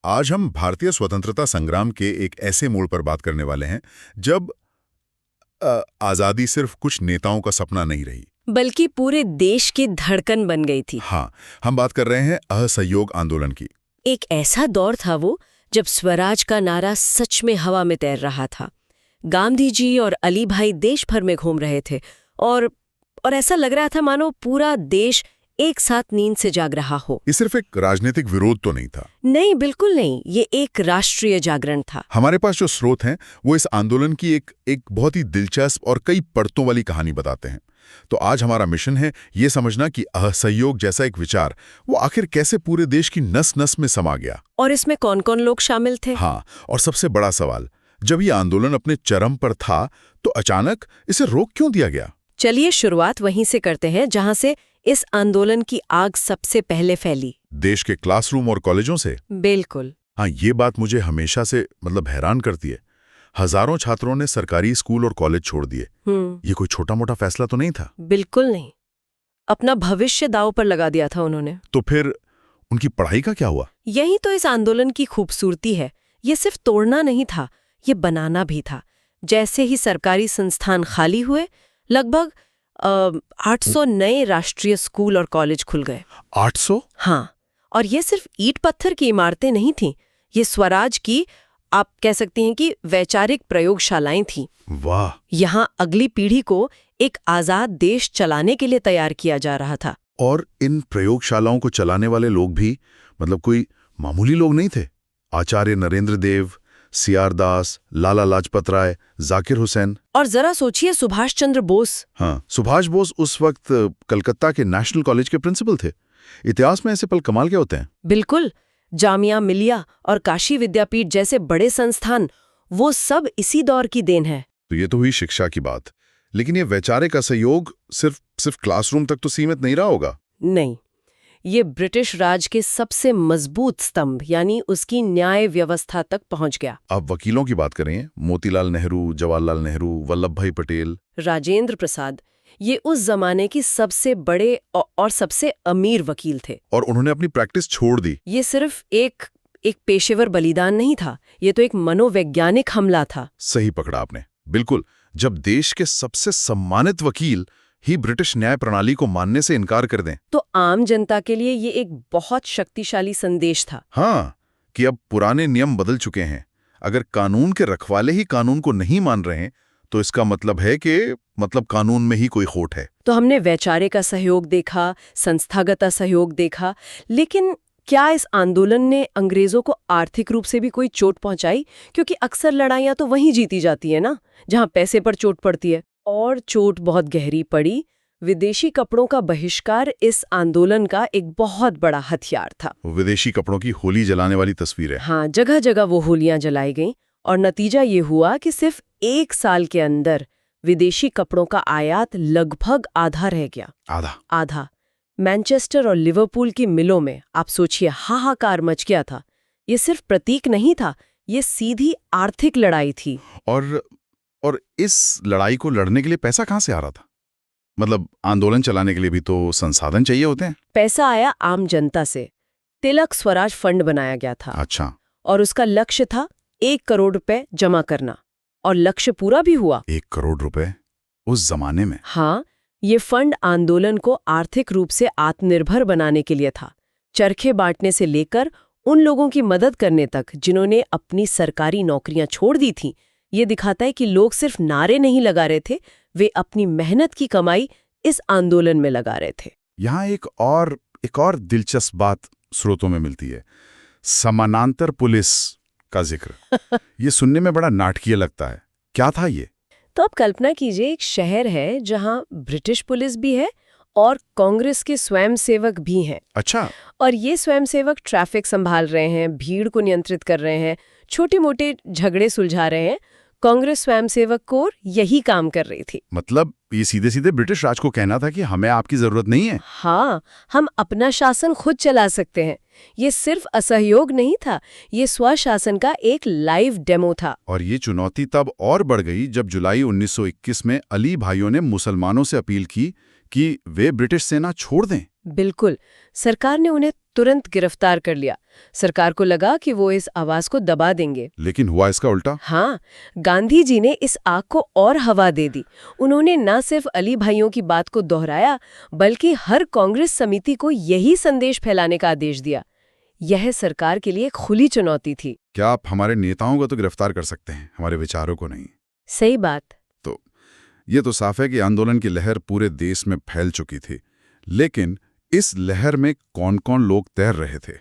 आज हम भारतीय स्वतंत्रता संग्राम के एक ऐसे मोड़ पर बात करने वाले हैं जब आज़ादी सिर्फ कुछ नेताओं का सपना नहीं रही। बल्कि पूरे देश की धड़कन बन गई थी। हाँ, हम बात कर रहे हैं असहयोग आंदोलन की। एक ऐसा दौर था वो जब स्वराज का नारा सच में हवा में तैर रहा था। गांधी जी और अली भाई देश भर में घूम रहे थे और ऐसा लग रहा था मानो पूरा देश एक साथ नींद से जाग रहा हो। ये सिर्फ एक राजनीतिक विरोध तो नहीं था। नहीं, बिल्कुल नहीं। ये एक राष्ट्रीय जागरण था। हमारे पास जो स्रोत हैं वो इस आंदोलन की एक बहुत ही दिलचस्प और कई परतों वाली कहानी बताते हैं। तो आज हमारा मिशन है ये समझना कि असहयोग जैसा एक विचार वो आखिर कैसे पूरे देश की नस नस में समा गया। और इसमें कौन कौन लोग शामिल थे? हाँ, और सबसे बड़ा सवाल, जब ये आंदोलन अपने चरम पर था तो अचानक इसे रोक क्यों दिया गया? चलिए शुरुआत वहीं से करते हैं जहां से इस आंदोलन की आग सबसे पहले फैली। देश के क्लासरूम और कॉलेजों से। बिल्कुल। हाँ, ये बात मुझे हमेशा से हैरान करती है। हजारों छात्रों ने सरकारी स्कूल और कॉलेज छोड़ दिए। ये कोई छोटा मोटा फैसला तो नहीं था। बिल्कुल नहीं। अपना भविष्य दांव पर लगा दिया था उन्होंने। तो फिर उनकी पढ़ाई का क्या हुआ? यही तो इस आंदोलन की खूबसूरती है। ये सिर्फ तोड़ना नहीं था, ये बनाना भी था। जैसे ही सरकारी संस्थान खाली हुए, लगभग 800 नए राष्ट्रीय स्कूल और कॉलेज खुल गए। 800? हाँ, और ये सिर्फ ईंट पत्थर की इमारतें नहीं थीं। ये स्वराज की, आप कह सकती हैं कि वैचारिक प्रयोगशालाएं थीं। वाह! यहाँ अगली पीढ़ी को एक आजाद देश चलाने के लिए तैयार किया जा रहा था। और इन प्रयोगशालाओं को चलाने वाले लोग भी कोई मामूली लोग नहीं थे। आचार्य नरेंद्र देव, सीआर दास, लाला लाजपत राय, जाकिर हुसैन। और जरा सोचिए सुभाष चंद्र बोस। हाँ, सुभाष बोस उस वक्त कलकत्ता के नेशनल कॉलेज के प्रिंसिपल थे। इतिहास में ऐसे पल कमाल के होते हैं। बिल्कुल। जामिया मिलिया और काशी विद्यापीठ जैसे बड़े संस्थान, वो सब इसी दौर की देन है। तो ये तो हुई शिक्षा की बात, लेकिन ये वैचारिक असहयोग सिर्फ क्लासरूम तक तो सीमित नहीं रहा होगा। नहीं, ये ब्रिटिश राज के सबसे मजबूत स्तंभ यानी उसकी न्याय व्यवस्था तक पहुंच गया। आप वकीलों की बात करें, मोतीलाल नेहरू, जवाहरलाल नेहरू, वल्लभ भाई पटेल, राजेंद्र प्रसाद, ये उस जमाने की सबसे बड़े और सबसे अमीर वकील थे। और उन्होंने अपनी प्रैक्टिस छोड़ दी। ये सिर्फ एक पेशेवर बलिदान नहीं था, ये तो एक मनोवैज्ञानिक हमला था। सही पकड़ा आपने, बिल्कुल। जब देश के सबसे सम्मानित वकील ही ब्रिटिश न्याय प्रणाली को मानने से इनकार कर दें, तो आम जनता के लिए ये एक बहुत शक्तिशाली संदेश था। हाँ, कि अब पुराने नियम बदल चुके हैं। अगर कानून के रखवाले ही कानून को नहीं मान रहे हैं तो इसका मतलब है कि कानून में ही कोई खोट है। तो हमने वैचारिक असहयोग देखा, संस्थागत असहयोग देखा, लेकिन क्या इस आंदोलन ने अंग्रेजों को आर्थिक रूप से भी कोई चोट पहुंचाई? क्योंकि अक्सर लड़ाइयां तो वहीं जीती जाती है ना, जहां पैसे पर चोट पड़ती है। और चोट बहुत गहरी पड़ी। विदेशी कपड़ों का बहिष्कार इस आंदोलन का एक बहुत बड़ा हथियार था। विदेशी कपड़ों की होली जलाने वाली तस्वीर है। हाँ, जगह जगह वो होलियां जलाई गईं और नतीजा ये हुआ कि सिर्फ 1 साल के अंदर विदेशी कपड़ों का आयात लगभग आधा रह गया। आधा। मैनचेस्टर और लिवरपूल की मिलों में आप सोचिए हाहाकार मच गया था। ये सिर्फ प्रतीक नहीं था, ये सीधी आर्थिक लड़ाई थी। और इस लड़ाई को लड़ने के लिए पैसा कहाँ से आ रहा था? आंदोलन चलाने के लिए भी तो संसाधन चाहिए होते हैं। पैसा आया आम जनता से। तिलक स्वराज फंड बनाया गया था। अच्छा। और उसका लक्ष्य था 1 करोड़ रुपए जमा करना, और लक्ष्य पूरा भी हुआ। 1 करोड़ रुपए उस जमाने में? हाँ, ये फंड आंदोलन को आर्थिक रूप से आत्मनिर्भर बनाने के लिए था। चरखे बांटने से लेकर उन लोगों की मदद करने तक जिन्होंने अपनी सरकारी नौकरियां छोड़ दी थीं। ये दिखाता है कि लोग सिर्फ नारे नहीं लगा रहे थे, वे अपनी मेहनत की कमाई इस आंदोलन में लगा रहे थे। यहाँ एक और दिलचस्प बात स्रोतों में मिलती है, समानांतर पुलिस का जिक्र। ये सुनने में बड़ा नाटकीय लगता है। क्या था ये? तो आप कल्पना कीजिए, एक शहर है जहां ब्रिटिश पुलिस भी है और कांग्रेस के स्वयंसेवक भी हैं। अच्छा। और ये स्वयंसेवक ट्रैफिक संभाल रहे हैं, भीड़ को नियंत्रित कर रहे हैं, छोटे मोटे झगड़े सुलझा रहे हैं। कांग्रेस स्वयंसेवक कोर यही काम कर रही थी। ये सीधे सीधे ब्रिटिश राज को कहना था कि हमें आपकी जरूरत नहीं है। हाँ, हम अपना शासन खुद चला सकते हैं। ये सिर्फ असहयोग नहीं था, ये स्वशासन का एक लाइव डेमो था। और ये चुनौती तब और बढ़ गई जब जुलाई 1921 में अली भाइयों ने मुसलमानों से अपील की कि वे ब्रिटिश सेना छोड़ दें। बिल्कुल। सरकार ने उन्हें तुरंत गिरफ्तार कर लिया। सरकार को लगा कि वो इस आवाज को दबा देंगे। लेकिन हुआ इसका उल्टा। हाँ, गांधी जी ने इस आग को और हवा दे दी। उन्होंने न सिर्फ अली भाइयों की बात को दोहराया, बल्कि हर कांग्रेस समिति को यही संदेश फैलाने का आदेश दिया। यह सरकार के लिए एक खुली चुनौती थी। क्या आप हमारे नेताओं को तो गिरफ्तार कर सकते हैं, हमारे विचारों को नहीं? सही बात। तो ये तो साफ है कि आंदोलन की लहर पूरे देश में फैल चुकी थी। लेकिन इस लहर में कौन-कौन लोग तैर रहे थे?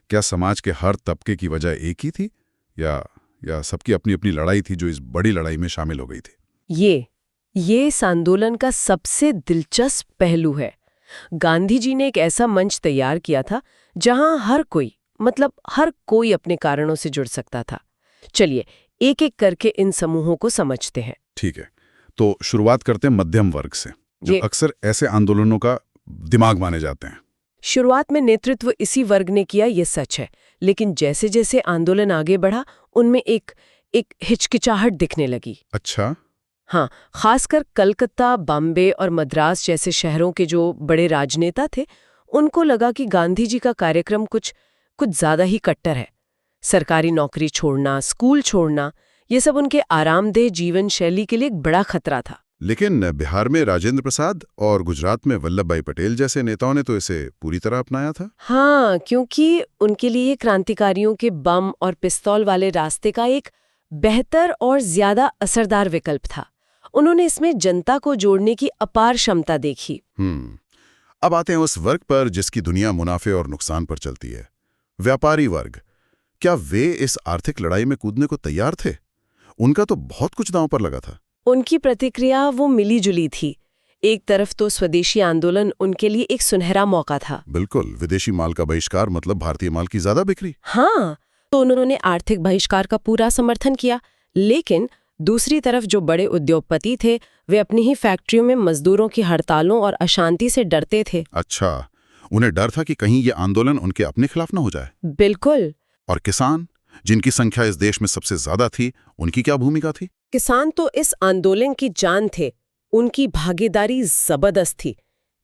क्या समाज के हर तबके की वजह एक ही थी, या सबकी अपनी अपनी लड़ाई थी जो इस बड़ी लड़ाई में शामिल हो गई थी? ये इस आंदोलन का सबसे दिलचस्प पहलू है। गांधी जी ने एक ऐसा मंच तैयार किया था जहां हर कोई अपने कारणों से जुड़ सकता था। चलिए एक एक करके इन समूहों को समझते हैं। ठीक है, तो शुरुआत करते हैं मध्यम वर्ग से, जो अक्सर ऐसे आंदोलनों का दिमाग माने जाते हैं। शुरुआत में नेतृत्व इसी वर्ग ने किया, ये सच है। लेकिन जैसे जैसे आंदोलन आगे बढ़ा, उनमें एक हिचकिचाहट दिखने लगी। अच्छा। हाँ, खासकर कलकत्ता, बॉम्बे और मद्रास जैसे शहरों के जो बड़े राजनेता थे, उनको लगा कि गांधी जी का कार्यक्रम कुछ ज्यादा ही कट्टर है। सरकारी नौकरी छोड़ना, स्कूल छोड़ना, ये सब उनके आरामदेह जीवन शैली के लिए एक बड़ा खतरा था। लेकिन बिहार में राजेंद्र प्रसाद और गुजरात में वल्लभ भाई पटेल जैसे नेताओं ने तो इसे पूरी तरह अपनाया था। हाँ, क्योंकि उनके लिए क्रांतिकारियों के बम और पिस्तौल वाले रास्ते का एक बेहतर और ज्यादा असरदार विकल्प था। उन्होंने इसमें जनता को जोड़ने की अपार क्षमता देखी। अब आते हैं उस वर्ग पर जिसकी दुनिया मुनाफे और नुकसान पर चलती है, व्यापारी वर्ग। क्या वे इस आर्थिक लड़ाई में कूदने को तैयार थे? उनका तो बहुत कुछ दांव पर लगा था। उनकी प्रतिक्रिया वो मिली जुली थी। एक तरफ तो स्वदेशी आंदोलन उनके लिए एक सुनहरा मौका था। बिल्कुल, विदेशी माल का बहिष्कार मतलब भारतीय माल की ज्यादा बिक्री। हाँ, तो उन्होंने आर्थिक बहिष्कार का पूरा समर्थन किया। लेकिन दूसरी तरफ जो बड़े उद्योगपति थे, वे अपनी ही फैक्ट्रियों में मजदूरों की हड़तालों और अशांति से डरते थे। अच्छा, उन्हें डर था कि कहीं ये आंदोलन उनके अपने खिलाफ न हो जाए। बिल्कुल। और किसान, जिनकी संख्या इस देश में सबसे ज्यादा थी, उनकी क्या भूमिका थी? किसान तो इस आंदोलन की जान थे। उनकी भागीदारी जबरदस्त थी।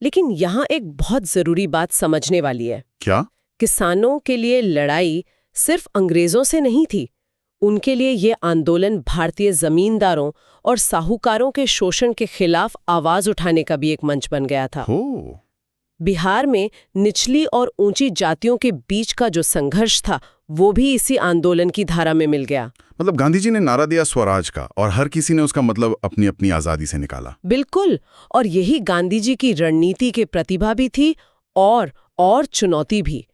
लेकिन यहाँ एक बहुत जरूरी बात समझने वाली है। क्या? किसानों के लिए लड़ाई सिर्फ अंग्रेजों से नहीं थी। उनके लिए ये आंदोलन भारतीय जमींदारों और साहूकारों के शोषण के खिलाफ आवाज उठाने का भी एक मंच बन गया था। बिहार में निचली और ऊंची जातियों के बीच का जो संघर्ष था, वो भी इसी आंदोलन की धारा में मिल गया। मतलब गांधी जी ने नारा दिया स्वराज का, और हर किसी ने उसका मतलब अपनी अपनी आजादी से निकाला। बिल्कुल, और यही गांधी जी की रणनीति के प्रतिभा भी थी और चुनौती भी।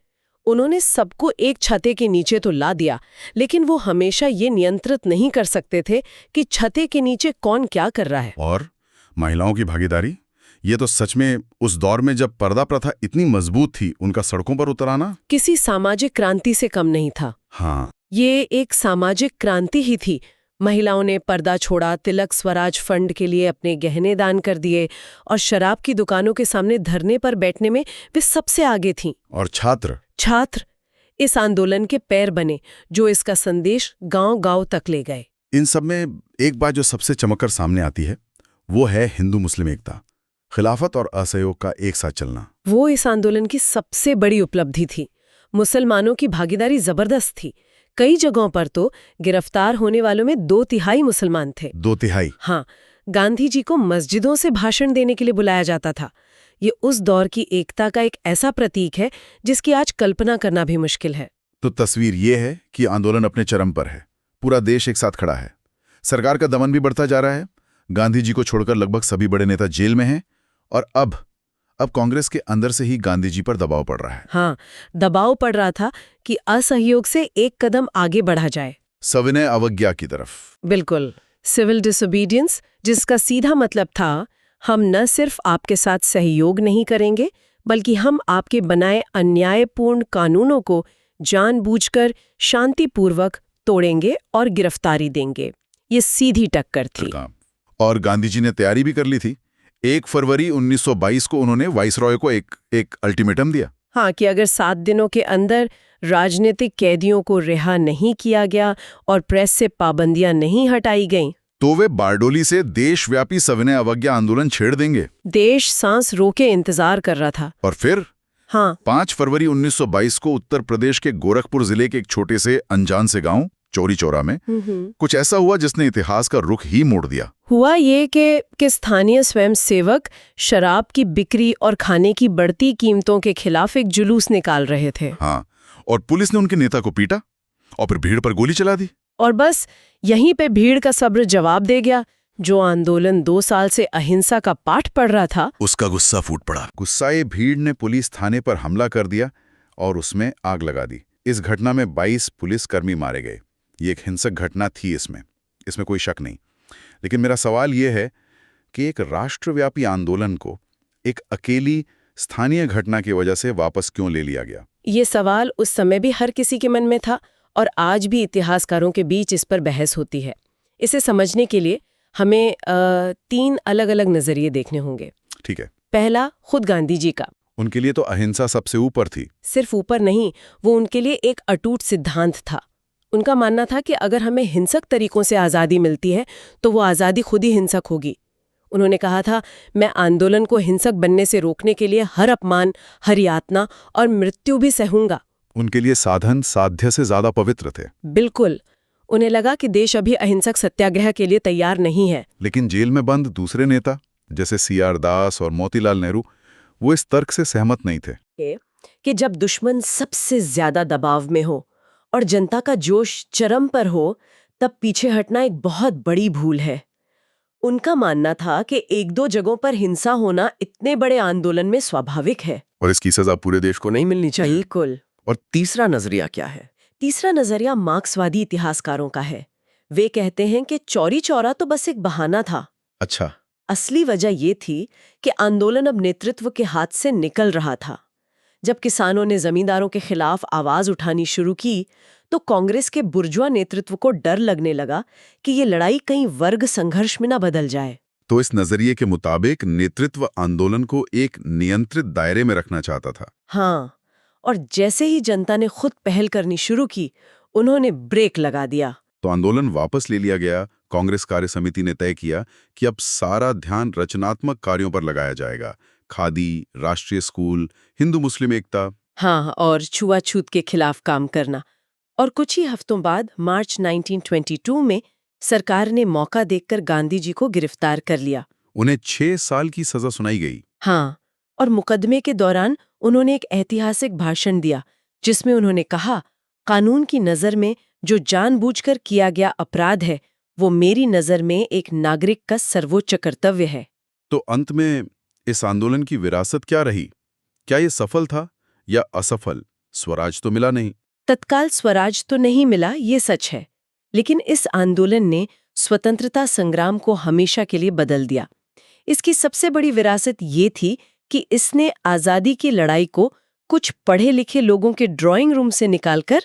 उन्होंने सबको एक छते के नीचे तो ला दिया, लेकिन वो हमेशा ये नियंत्रित नहीं कर सकते थे कि छते के नीचे कौन क्या कर रहा है। और महिलाओं की भागीदारी, ये तो सच में उस दौर में जब पर्दा प्रथा इतनी मजबूत थी, उनका सड़कों पर उतर आना किसी सामाजिक क्रांति से कम नहीं था। हाँ, ये एक सामाजिक क्रांति ही थी। महिलाओं ने पर्दा छोड़ा, तिलक स्वराज फंड के लिए अपने गहने दान कर दिए, और शराब की दुकानों के सामने धरने पर बैठने में वे सबसे आगे थीं। और छात्र इस आंदोलन के पैर बने, जो इसका संदेश गांव-गांव तक ले गए। इन सब में एक बात जो सबसे चमककर सामने आती है, वो है हिंदू मुस्लिम एकता, खिलाफत और असहयोग का एक साथ चलना। वो इस आंदोलन की सबसे बड़ी उपलब्धि थी। मुसलमानों की भागीदारी जबरदस्त थी। कई जगहों पर तो गिरफ्तार होने वालों में 2/3 मुसलमान थे। 2/3? हाँ, गांधी जी को मस्जिदों से भाषण देने के लिए बुलाया जाता था। ये उस दौर की एकता का एक ऐसा प्रतीक है जिसकी आज कल्पना करना भी मुश्किल है। तो तस्वीर ये है कि आंदोलन अपने चरम पर है, पूरा देश एक साथ खड़ा है, सरकार का दमन भी बढ़ता जा रहा है, गांधी जी को छोड़कर लगभग सभी बड़े नेता जेल में हैं, और अब कांग्रेस के अंदर से ही गांधी जी पर दबाव पड़ रहा है। हाँ, दबाव पड़ रहा था कि असहयोग से एक कदम आगे बढ़ा जाए, सविनय अवज्ञा की तरफ। बिल्कुल, सिविल डिसोबीडियंस, जिसका सीधा मतलब था हम न सिर्फ आपके साथ सहयोग नहीं करेंगे, बल्कि हम आपके बनाए अन्यायपूर्ण कानूनों को जानबूझकर शांतिपूर्वक तोड़ेंगे और गिरफ्तारी देंगे। ये सीधी टक्कर थी। और गांधी जी ने तैयारी भी कर ली थी। 1 फरवरी 1922 को उन्होंने वाइसरॉय को एक अल्टीमेटम दिया। हाँ, कि अगर 7 दिनों के अंदर राजनीतिक कैदियों को रिहा नहीं किया गया और प्रेस से पाबंदियां नहीं हटाई गईं, तो वे बारडोली से देशव्यापी सविनय अवज्ञा आंदोलन छेड़ देंगे। देश सांस रोके इंतजार कर रहा था। और फिर हाँ। 5 फरवरी 1922 को उत्तर प्रदेश के गोरखपुर जिले के एक छोटे से अनजान से गांव चौरी चौरा में कुछ ऐसा हुआ जिसने इतिहास का रुख ही मोड़ दिया। हुआ ये कि स्थानीय स्वयंसेवक शराब की बिक्री और खाने की बढ़ती कीमतों के खिलाफ एक जुलूस निकाल रहे थे। हाँ, और पुलिस ने उनके नेता को पीटा और फिर भीड़ पर गोली चला दी। और बस यहीं पे भीड़ का सब्र जवाब दे गया। जो आंदोलन 2 साल से अहिंसा का पाठ पढ़ रहा था, उसका गुस्सा फूट पड़ा। गुस्साए भीड़ ने पुलिस थाने पर हमला कर दिया और उसमें आग लगा दी। इस घटना में 22 पुलिसकर्मी मारे गए। ये एक हिंसक घटना थी, इसमें कोई शक नहीं। लेकिन मेरा सवाल ये है कि एक राष्ट्रव्यापी आंदोलन को एक अकेली स्थानीय घटना की वजह से वापस क्यों ले लिया गया? ये सवाल उस समय भी हर किसी के मन में था और आज भी इतिहासकारों के बीच इस पर बहस होती है। इसे समझने के लिए हमें 3 अलग-अलग नजरिए देखने होंगे। ठीक है। पहला, खुद गांधी जी का। उनके लिए तो अहिंसा सबसे ऊपर थी। सिर्फ ऊपर नहीं, वो उनके लिए एक अटूट सिद्धांत था। उनका मानना था कि अगर हमें हिंसक तरीकों से आज़ादी मिलती है तो वो आज़ादी खुद ही हिंसक होगी। उन्होंने कहा था, मैं आंदोलन को हिंसक बनने से रोकने के लिए हर अपमान, हर यातना और मृत्यु भी सहूंगा। उनके लिए साधन साध्य से ज्यादा पवित्र थे। बिल्कुल। उन्हें लगा कि देश अभी अहिंसक सत्याग्रह के लिए तैयार नहीं है। लेकिन जेल में बंद दूसरे नेता जैसे CR दास और मोतीलाल नेहरू, वो इस तर्क से सहमत नहीं थे कि जब दुश्मन सबसे ज्यादा दबाव में हो और जनता का जोश चरम पर हो, तब पीछे हटना एक बहुत बड़ी भूल है। उनका मानना था कि 1-2 जगहों पर हिंसा होना इतने बड़े आंदोलन में स्वाभाविक है और इसकी सजा पूरे देश को नहीं मिलनी चाहिए। बिल्कुल। और तीसरा नजरिया क्या है? तीसरा नजरिया मार्क्सवादी इतिहासकारों का है। वे कहते हैं कि चौरी चौरा तो बस एक बहाना था। अच्छा। असली वजह ये थी कि आंदोलन अब नेतृत्व के हाथ से निकल रहा था। जब किसानों ने जमींदारों के खिलाफ आवाज उठानी शुरू की तो कांग्रेस के बुर्जुआ नेतृत्व को डर लगने लगा कि ये लड़ाई कहीं वर्ग संघर्ष में न बदल जाए। तो इस नजरिए के मुताबिक नेतृत्व आंदोलन को एक नियंत्रित दायरे में रखना चाहता था। हाँ, और जैसे ही जनता ने खुद पहल करनी शुरू की, उन्होंने ब्रेक लगा दिया। तो आंदोलन वापस ले लिया गया। कांग्रेस कार्य समिति ने तय किया कि अब सारा ध्यान रचनात्मक कार्यों पर लगाया जाएगा। खादी, राष्ट्रीय स्कूल, हिंदू मुस्लिम एकता। हाँ, और छुआछूत के खिलाफ काम करना। और कुछ ही हफ्तों बाद मार्च 1922 में सरकार ने मौका देखकर गांधी जी को गिरफ्तार कर लिया। उन्हें 6 साल की सजा सुनाई गई। हाँ, और मुकदमे के दौरान उन्होंने एक ऐतिहासिक भाषण दिया जिसमें उन्होंने कहा, कानून की नज़र में जो जानबूझकर किया गया अपराध है, वो मेरी नज़र में एक नागरिक का सर्वोच्च कर्तव्य है। तो अंत में इस आंदोलन की विरासत क्या रही? क्या ये सफल था या असफल? स्वराज तो मिला नहीं। तत्काल स्वराज तो नहीं मिला, ये सच है। लेकिन इस आंदोलन ने स्वतंत्रता संग्राम को हमेशा के लिए बदल दिया। इसकी सबसे बड़ी विरासत ये थी कि इसने आज़ादी की लड़ाई को कुछ पढ़े लिखे लोगों के ड्राइंग रूम से निकालकर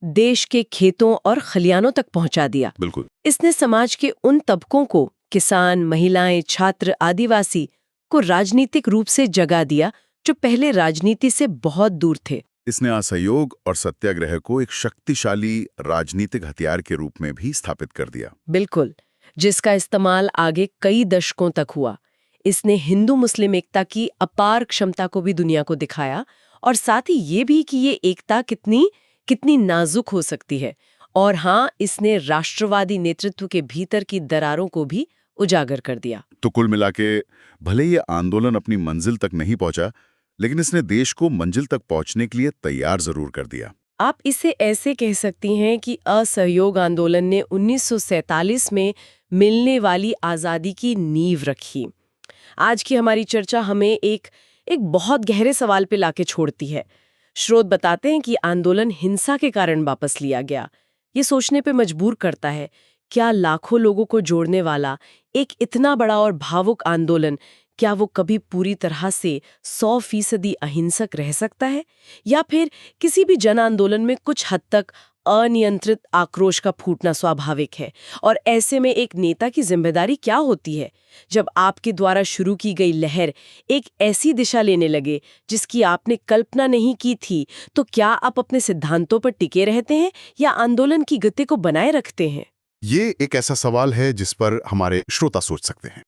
देश के खेतों और खलियानों तक पहुंचा दिया। बिल्कुल। इसने समाज के उन तबकों को, किसान, महिलाएं, छात्र, आदिवासी, को राजनीतिक रूप से जगा दिया जो पहले राजनीति से बहुत दूर थे। इसने असहयोग और सत्याग्रह को एक शक्तिशाली राजनीतिक हथियार के रूप में भी स्थापित कर दिया। बिल्कुल, जिसका इस्तेमाल आगे कई दशकों तक हुआ। इसने हिंदू मुस्लिम एकता की अपार क्षमता को भी दुनिया को दिखाया और साथ ही ये भी कि ये एकता कितनी नाजुक हो सकती है। और हाँ, इसने राष्ट्रवादी नेतृत्व के भीतर की दरारों को भी उजागर कर दिया। तो कुल मिला के भले ये आंदोलन अपनी मंजिल तक नहीं पहुंचा, लेकिन इसने देश को मंजिल तक पहुंचने के लिए तैयार जरूर कर दिया। आप इसे ऐसे कह सकती हैं कि असहयोग आंदोलन ने 1947 में मिलने वाली आज़ादी की नींव रखी। आज की हमारी चर्चा हमें एक बहुत गहरे सवाल पे लाके छोड़ती है। स्रोत बताते हैं कि आंदोलन हिंसा के कारण वापस लिया गया। ये सोचने पे मजबूर करता है, क्या लाखों लोगों को जोड़ने वाला एक इतना बड़ा और भावुक आंदोलन, क्या वो कभी पूरी तरह से 100% अहिंसक रह सकता है? या फिर किसी भी जन आंदोलन में कुछ हद तक अनियंत्रित आक्रोश का फूटना स्वाभाविक है? और ऐसे में एक नेता की जिम्मेदारी क्या होती है जब आपके द्वारा शुरू की गई लहर एक ऐसी दिशा लेने लगे जिसकी आपने कल्पना नहीं की थी? तो क्या आप अपने सिद्धांतों पर टिके रहते हैं या आंदोलन की गति को बनाए रखते हैं? ये एक ऐसा सवाल है जिस पर हमारे श्रोता सोच सकते हैं।